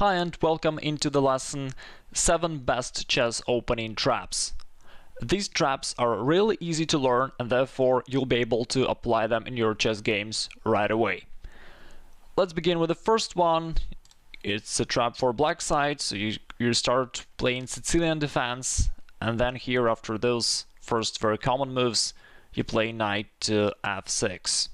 Hi and welcome into the lesson 7 best chess opening traps. These traps are really easy to learn and therefore you'll be able to apply them in your chess games right away. Let's begin with the first one. It's a trap for black side, so you start playing Sicilian defense, and then here after those first very common moves you play knight to f6.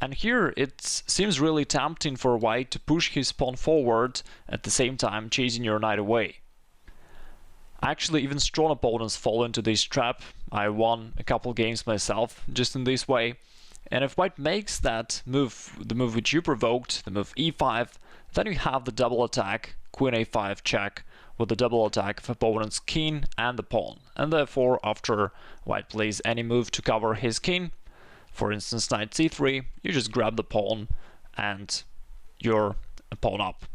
And here it seems really tempting for white to push his pawn forward at the same time chasing your knight away. Actually, even strong opponents fall into this trap. I won a couple games myself just in this way. And if white makes that move, the move which you provoked, the move e5, then you have the double attack, queen a5 check, with the double attack of opponent's king and the pawn. And therefore, after white plays any move to cover his king, for instance knight c3, you just grab the pawn and you're a pawn up.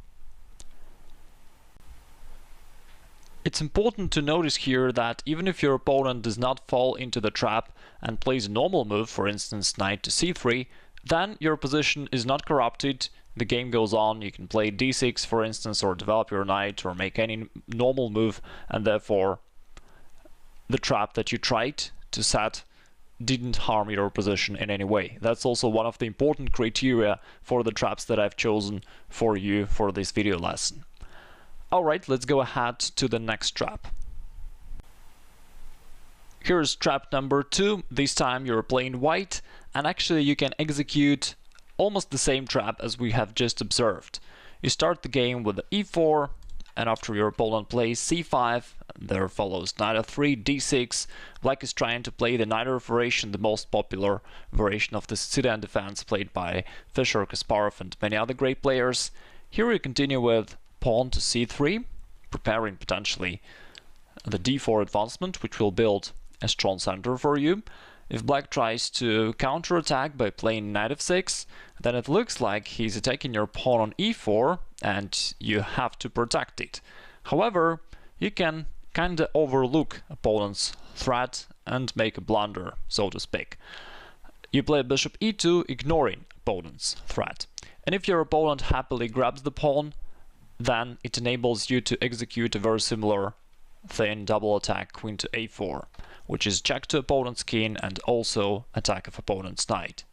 It's important to notice here that even if your opponent does not fall into the trap and plays a normal move, for instance knight to c3, then your position is not corrupted, the game goes on, you can play d6 for instance, or develop your knight, or make any normal move, and therefore the trap that you tried to set didn't harm your position in any way. That's also one of the important criteria for the traps that I've chosen for you for this video lesson. Alright, let's go ahead to the next trap. Here's trap number 2. This time you're playing white, and actually you can execute almost the same trap as we have just observed. You start the game with e4, and after your opponent plays c5, there follows knight f3, d6. Black is trying to play the Najdorf variation, the most popular variation of the Sicilian defense played by Fischer, Kasparov and many other great players. Here we continue with pawn to c3, preparing potentially the d4 advancement, which will build a strong center for you. If black tries to counterattack by playing knight f6, then it looks like he's attacking your pawn on e4 and you have to protect it. However, you can kinda overlook opponent's threat and make a blunder, so to speak. You play bishop e2, ignoring opponent's threat. And if your opponent happily grabs the pawn, then it enables you to execute a very similar thing, double attack queen to a4, which is check to opponent's king and also attack of opponent's knight.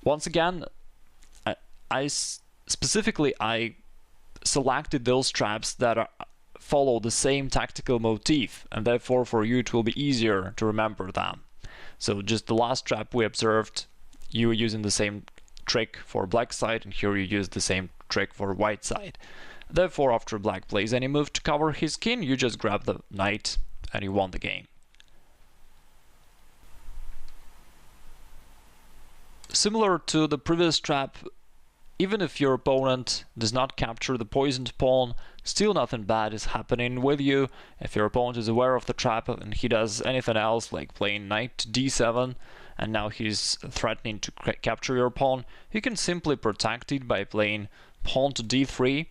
Once again, I specifically selected those traps that follow the same tactical motif, and therefore for you it will be easier to remember them. So just the last trap we observed, you were using the same trick for black side, and here you use the same trick for white side. Therefore, after black plays any move to cover his king, you just grab the knight and you won the game. Similar to the previous trap, even if your opponent does not capture the poisoned pawn, still nothing bad is happening with you. If your opponent is aware of the trap and he does anything else, like playing knight to d7, and now he's threatening to capture your pawn, you can simply protect it by playing pawn to d3,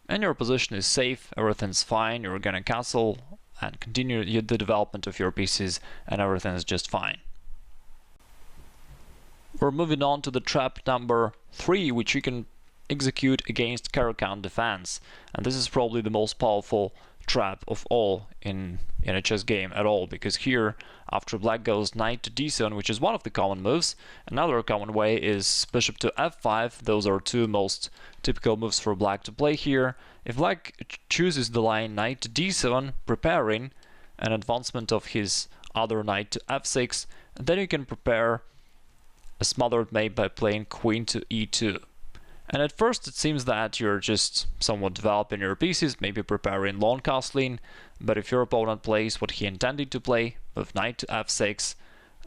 and your position is safe, everything's fine, you're gonna castle and continue the development of your pieces, and everything is just fine. We're moving on to the trap number 3, which you can execute against Caro-Kann defense, and this is probably the most powerful trap of all in a chess game at all, because here after black goes knight to d7, which is one of the common moves, another common way is bishop to f5. Those are two most typical moves for black to play here. If black chooses the line knight to d7, preparing an advancement of his other knight to f6, then you can prepare a smothered mate by playing queen to e2. And at first it seems that you're just somewhat developing your pieces, maybe preparing long castling, but if your opponent plays what he intended to play, with knight to f6,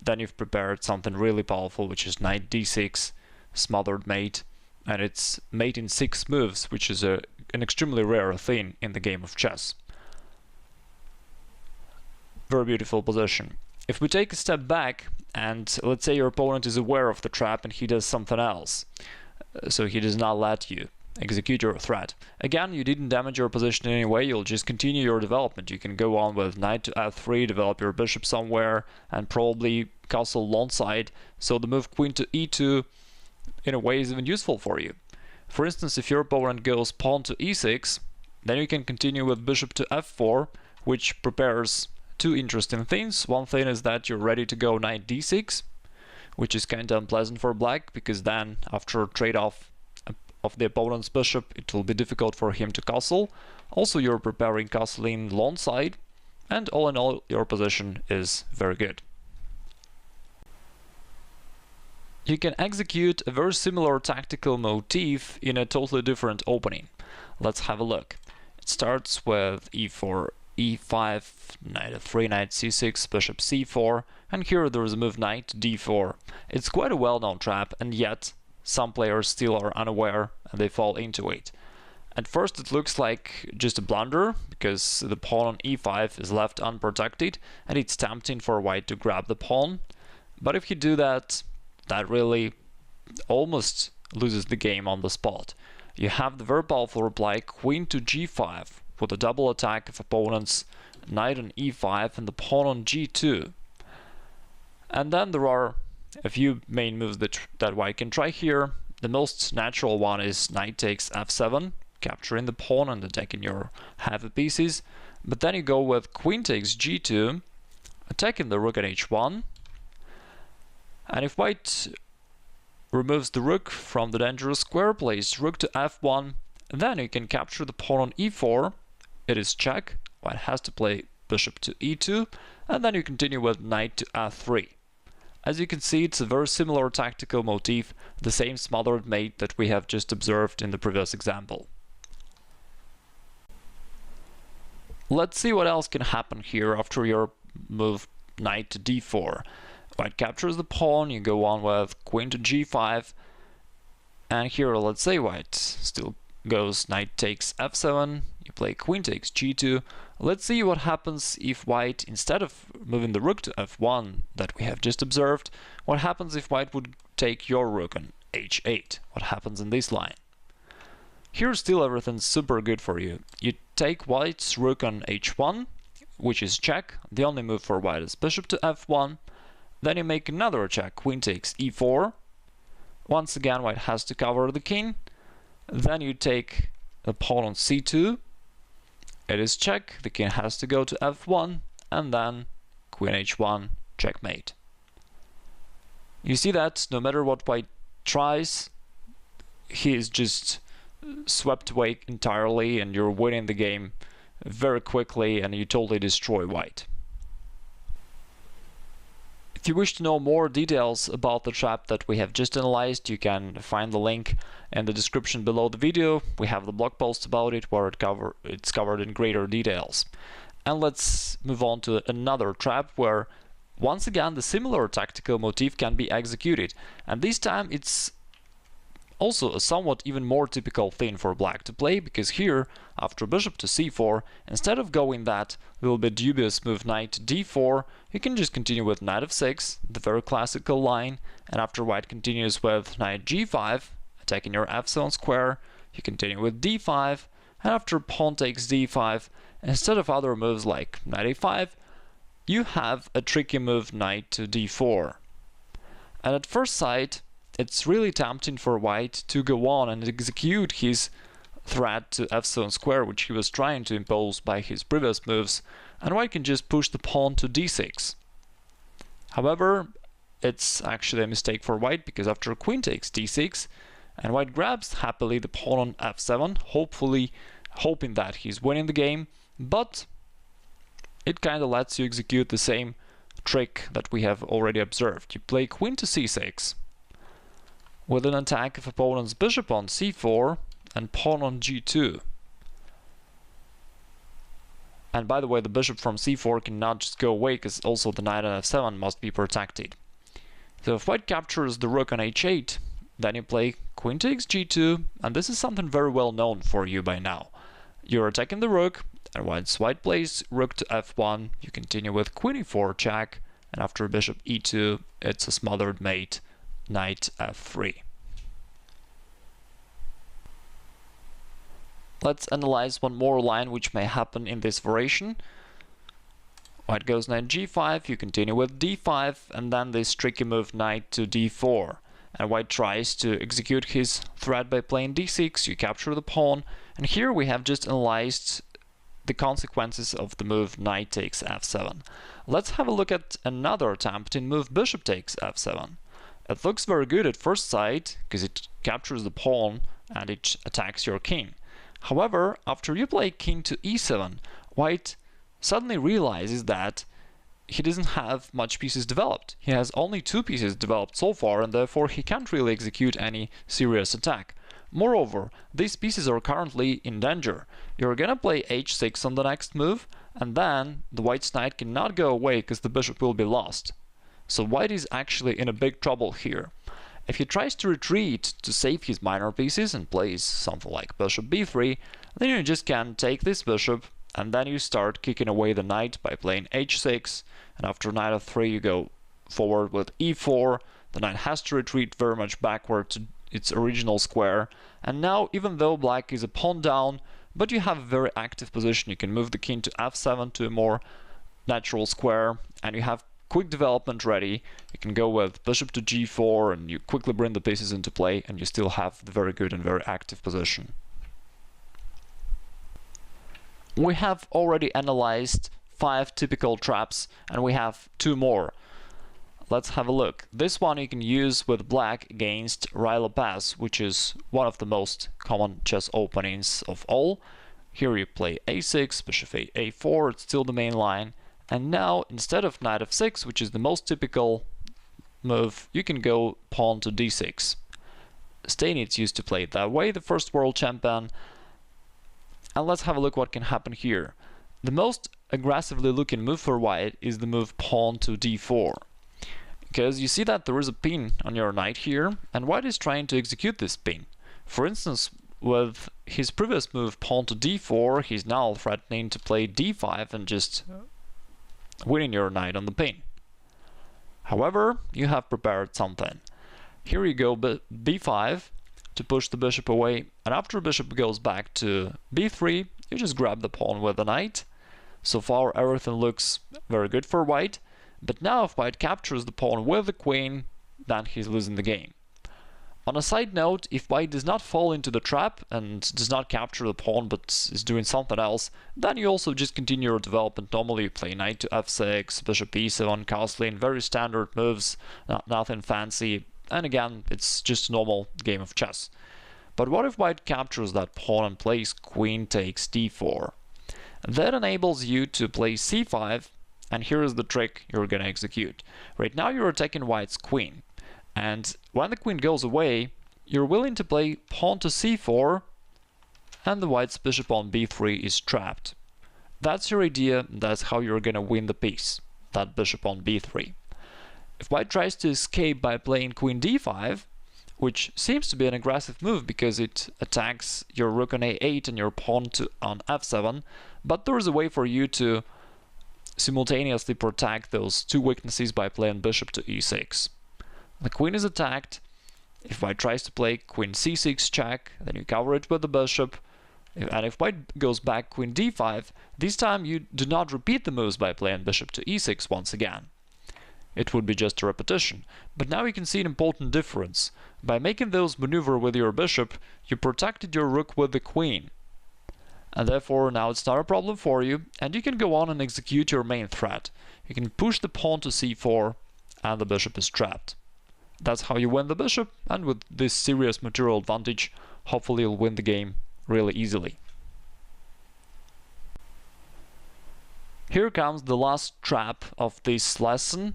then you've prepared something really powerful, which is knight d6, smothered mate, and it's mate in 6 moves, which is an extremely rare thing in the game of chess. Very beautiful position. If we take a step back, and let's say your opponent is aware of the trap and he does something else, so he does not let you execute your threat. Again, you didn't damage your position in any way, you'll just continue your development. You can go on with knight to f3, develop your bishop somewhere, and probably castle long side, so the move queen to e2 in a way is even useful for you. For instance, if your opponent goes pawn to e6, then you can continue with bishop to f4, which prepares two interesting things. One thing is that you're ready to go knight d6, which is kind of unpleasant for black, because then after trade-off of the opponent's bishop, it will be difficult for him to castle. Also, you're preparing castling long side, and all in all, your position is very good. You can execute a very similar tactical motif in a totally different opening. Let's have a look. It starts with e4, e5, knight f3, knight c6, bishop c4, and here there is a move knight to d4. It's quite a well-known trap, and yet some players still are unaware and they fall into it. At first it looks like just a blunder, because the pawn on e5 is left unprotected and it's tempting for white to grab the pawn. But if you do that, that really almost loses the game on the spot. You have the very powerful reply queen to g5 with a double attack of opponent's knight on e5 and the pawn on g2. And then there are a few main moves that white can try here. The most natural one is knight takes f7, capturing the pawn and attacking your heavy pieces. But then you go with queen takes g2, attacking the rook at h1. And if white removes the rook from the dangerous square, plays rook to f1, then you can capture the pawn on e4. It is check. White has to play bishop to e2, and then you continue with knight to f3. As you can see, it's a very similar tactical motif, the same smothered mate that we have just observed in the previous example. Let's see what else can happen here after your move knight to d4. White captures the pawn, you go on with queen to g5, and here let's say white still goes knight takes f7, you play queen takes g2. Let's see what happens if white, instead of moving the rook to f1 that we have just observed, what happens if white would take your rook on h8? What happens in this line? Here still everything's super good for you. You take white's rook on h1, which is check. The only move for white is bishop to f1. Then you make another check, queen takes e4. Once again, white has to cover the king. Then you take the pawn on c2. It is check, the king has to go to f1, and then queen h1, checkmate. You see that no matter what white tries, he is just swept away entirely, and you're winning the game very quickly, and you totally destroy white. If you wish to know more details about the trap that we have just analyzed, you can find the link in the description below the video. We have the blog post about it where it's covered in greater details. And let's move on to another trap where once again the similar tactical motif can be executed, and this time it's also a somewhat even more typical thing for black to play, because here, after bishop to c4, instead of going that little bit dubious move knight to d4, you can just continue with knight f6, the very classical line, and after white continues with knight g5, attacking your f7 square, you continue with d5, and after pawn takes d5, instead of other moves like knight a5, you have a tricky move knight to d4. And at first sight, it's really tempting for white to go on and execute his threat to f7 square, which he was trying to impose by his previous moves, and white can just push the pawn to d6. However, it's actually a mistake for white, because after queen takes d6, and white grabs happily the pawn on f7, hoping that he's winning the game, but it kind of lets you execute the same trick that we have already observed. You play queen to c6, with an attack of opponent's bishop on c4 and pawn on g2. And by the way, the bishop from c4 cannot just go away, because also the knight on f7 must be protected. So if white captures the rook on h8, then you play queen takes g2, and this is something very well known for you by now. You're attacking the rook, and once white plays rook to f1, you continue with queen e4 check, and after bishop e2, it's a smothered mate, knight f3. Let's analyze one more line which may happen in this variation. White goes knight g5, you continue with d5, and then this tricky move knight to d4. and white tries to execute his threat by playing d6, you capture the pawn, and here we have just analyzed the consequences of the move knight takes f7. Let's have a look at another attempt in move bishop takes f7. It looks very good at first sight, because it captures the pawn and it attacks your king. However, after you play king to e7, white suddenly realizes that he doesn't have much pieces developed. He has only 2 pieces developed so far, and therefore he can't really execute any serious attack. Moreover, these pieces are currently in danger. You're gonna play h6 on the next move, and then the white's knight cannot go away because the bishop will be lost. So white is actually in a big trouble here. If he tries to retreat to save his minor pieces and plays something like bishop b3, then you just can take this bishop, and then you start kicking away the knight by playing h6, and after knight f3 you go forward with e4. The knight has to retreat very much backward to its original square, and now even though black is a pawn down, but you have a very active position, you can move the king to f7 to a more natural square, and you have quick development ready. You can go with bishop to g4 and you quickly bring the pieces into play, and you still have the very good and very active position. We have already analyzed 5 typical traps, and we have 2 more. Let's have a look. This one you can use with black against Ruy Lopez, which is one of the most common chess openings of all. Here you play a6, bishop a4, it's still the main line. And now, instead of knight f6, which is the most typical move, you can go pawn to d6. Steinitz used to play it that way, the first world champion. And let's have a look what can happen here. The most aggressively looking move for white is the move pawn to d4. Because you see that there is a pin on your knight here, and white is trying to execute this pin. For instance, with his previous move pawn to d4, he's now threatening to play d5 and just winning your knight on the pin. However, you have prepared something. Here you go b5 to push the bishop away, and after bishop goes back to b3, you just grab the pawn with the knight. So far everything looks very good for white, but now if white captures the pawn with the queen, then he's losing the game. On a side note, if white does not fall into the trap and does not capture the pawn but is doing something else, then you also just continue your development normally. You play knight to f6, bishop e7, castling, very standard moves, nothing fancy, and again, it's just a normal game of chess. But what if white captures that pawn and plays queen takes d4? That enables you to play c5, and here is the trick you're gonna execute. Right now you're attacking white's queen. And when the queen goes away, you're willing to play pawn to c4, and the white's bishop on b3 is trapped. That's your idea, that's how you're gonna win the piece, that bishop on b3. If white tries to escape by playing queen d5, which seems to be an aggressive move because it attacks your rook on a8 and your pawn on f7, but there is a way for you to simultaneously protect those 2 weaknesses by playing bishop to e6. The queen is attacked. If white tries to play queen c6 check, then you cover it with the bishop. And if white goes back queen d5, this time you do not repeat the moves by playing bishop to e6 once again. It would be just a repetition. But now you can see an important difference. By making those maneuver with your bishop, you protected your rook with the queen. And therefore now it's not a problem for you, and you can go on and execute your main threat. You can push the pawn to c4, and the bishop is trapped. That's how you win the bishop, and with this serious material advantage, hopefully you'll win the game really easily. Here comes the last trap of this lesson.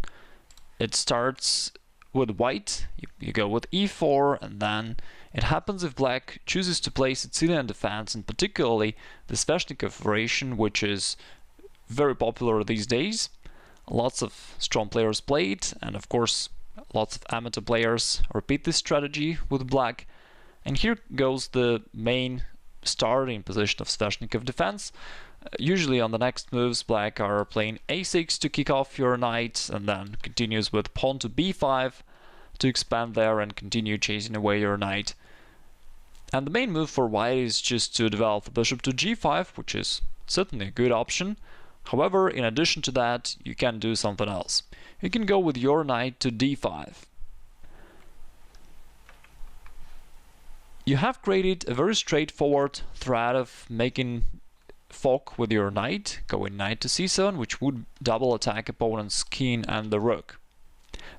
It starts with white, you go with e4, and then it happens if black chooses to play Sicilian defense, and particularly the Sveshnikov variation, which is very popular these days. Lots of strong players play it, and of course lots of amateur players repeat this strategy with black. And here goes the main starting position of Sveshnikov defense. Usually on the next moves, black are playing a6 to kick off your knight, and then continues with pawn to b5 to expand there and continue chasing away your knight. And the main move for white is just to develop the bishop to g5, which is certainly a good option. However, in addition to that, you can do something else. You can go with your knight to d5. You have created a very straightforward threat of making fork with your knight, going knight to c7, which would double attack opponent's king and the rook.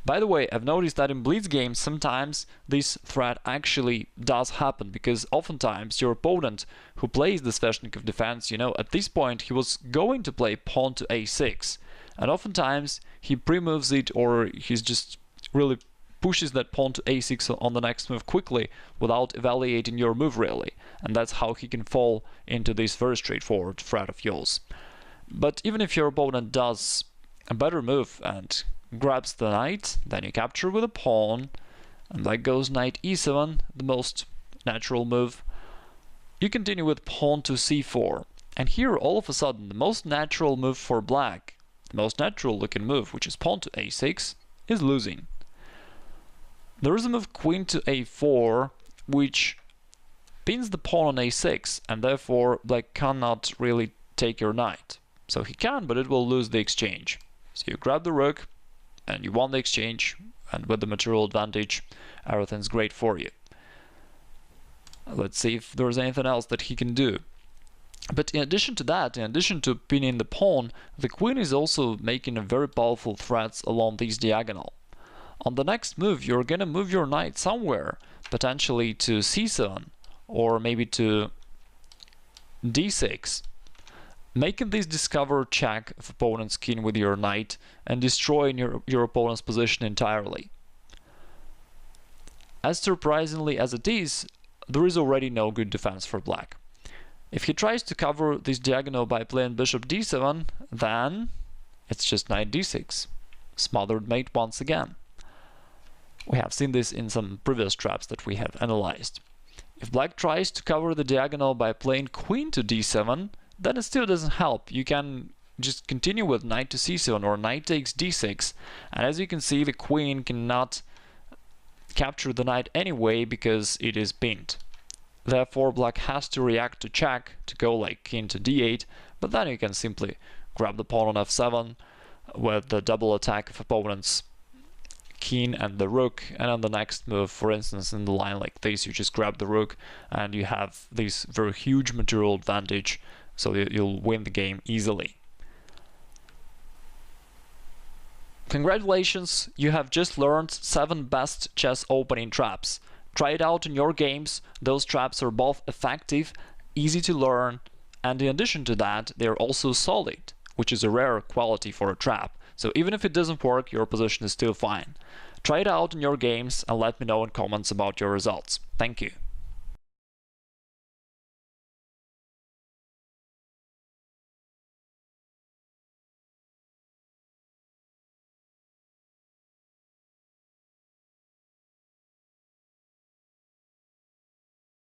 By the way, I've noticed that in blitz games sometimes this threat actually does happen, because oftentimes your opponent who plays the Sveshnikov defense, at this point he was going to play pawn to a6, and oftentimes he pre-moves it, or he's just really pushes that pawn to a6 on the next move quickly without evaluating your move really, and that's how he can fall into this very straightforward threat of yours. But even if your opponent does a better move and grabs the knight, then you capture with a pawn, and that goes knight e7, the most natural move. You continue with pawn to c4, and here all of a sudden the most natural move for black, the most natural looking move, which is pawn to a6, is losing. There is a move queen to a4, which pins the pawn on a6, and therefore black cannot really take your knight. So he can, but it will lose the exchange. So you grab the rook, and you won the exchange, and with the material advantage, everything's great for you. Let's see if there's anything else that he can do. But in addition to that, in addition to pinning the pawn, the queen is also making a very powerful threats along this diagonal. On the next move, you're gonna move your knight somewhere, potentially to c7, or maybe to d6, making this discover check of opponent's king with your knight and destroying your opponent's position entirely. As surprisingly as it is, there is already no good defense for black. If he tries to cover this diagonal by playing bishop d7, then it's just knight d6, smothered mate once again. We have seen this in some previous traps that we have analyzed. If black tries to cover the diagonal by playing queen to d7, then it still doesn't help. You can just continue with knight to c7 or knight takes d6, and as you can see, the queen cannot capture the knight anyway because it is pinned. Therefore, black has to react to check to go like king to d8, but then you can simply grab the pawn on f7 with the double attack of opponent's king and the rook, and on the next move, for instance in the line like this, you just grab the rook and you have this very huge material advantage, so you'll win the game easily. Congratulations, you have just learned 7 best chess opening traps. Try it out in your games. Those traps are both effective, easy to learn, and in addition to that, they're also solid, which is a rare quality for a trap. So even if it doesn't work, your position is still fine. Try it out in your games and let me know in comments about your results. Thank you.